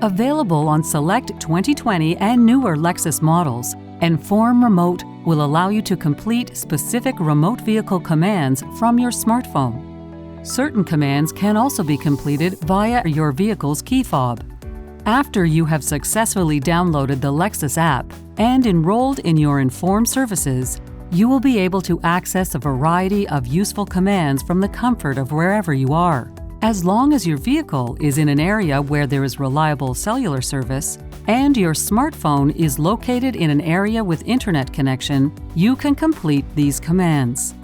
Available on select 2020 and newer Lexus models, Enform Remote will allow you to complete specific remote vehicle commands from your smartphone. Certain commands can also be completed via your vehicle's key fob. After you have successfully downloaded the Lexus app and enrolled in your Enform services, you will be able to access a variety of useful commands from the comfort of wherever you are. As long as your vehicle is in an area where there is reliable cellular service and your smartphone is located in an area with internet connection, you can complete these commands.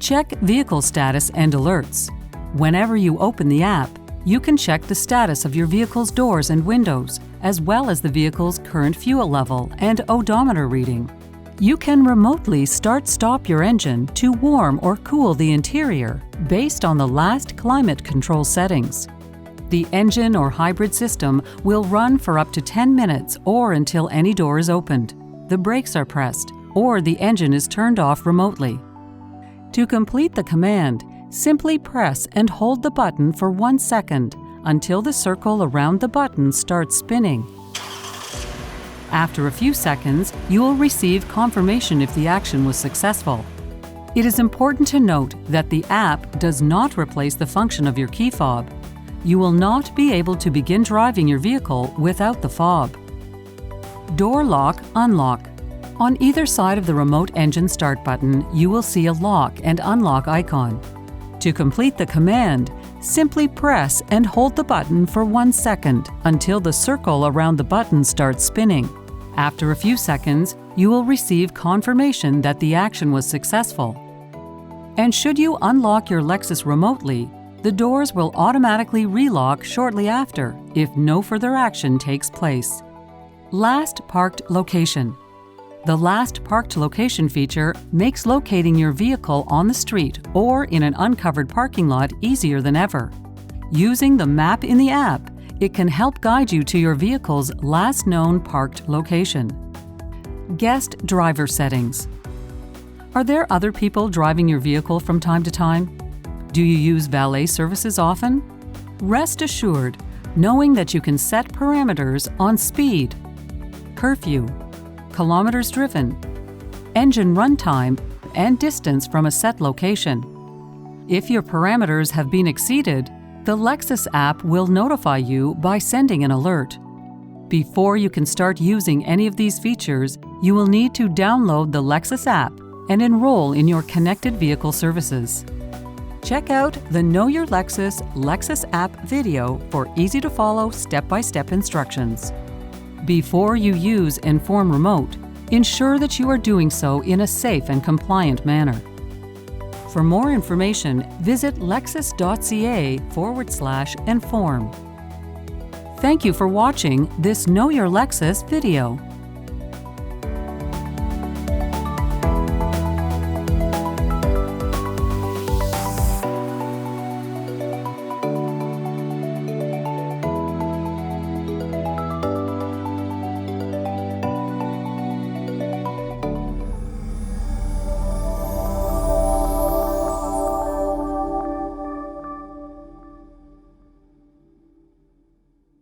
Check vehicle status and alerts. Whenever you open the app, you can check the status of your vehicle's doors and windows, as well as the vehicle's current fuel level and odometer reading. You can remotely start-stop your engine to warm or cool the interior based on the last climate control settings. The engine or hybrid system will run for up to 10 minutes or until any door is opened, the brakes are pressed, or the engine is turned off remotely. To complete the command, simply press and hold the button for 1 second until the circle around the button starts spinning. After a few seconds, you will receive confirmation if the action was successful. It is important to note that the app does not replace the function of your key fob. You will not be able to begin driving your vehicle without the fob. Door lock, unlock. On either side of the remote engine start button, you will see a lock and unlock icon. To complete the command, simply press and hold the button for 1 second until the circle around the button starts spinning. After a few seconds, you will receive confirmation that the action was successful. And should you unlock your Lexus remotely, the doors will automatically relock shortly after if no further action takes place. Last parked location. The last parked location feature makes locating your vehicle on the street or in an uncovered parking lot easier than ever. Using the map in the app, it can help guide you to your vehicle's last known parked location. Guest driver settings. Are there other people driving your vehicle from time to time? Do you use valet services often? Rest assured, knowing that you can set parameters on speed, curfew, kilometers driven, engine runtime, and distance from a set location. If your parameters have been exceeded, the Lexus app will notify you by sending an alert. Before you can start using any of these features, you will need to download the Lexus app and enroll in your connected vehicle services. Check out the Know Your Lexus app video for easy-to-follow step-by-step instructions. Before you use Enform Remote, ensure that you are doing so in a safe and compliant manner. For more information, visit lexus.ca/Enform. Thank you for watching this Know Your Lexus video.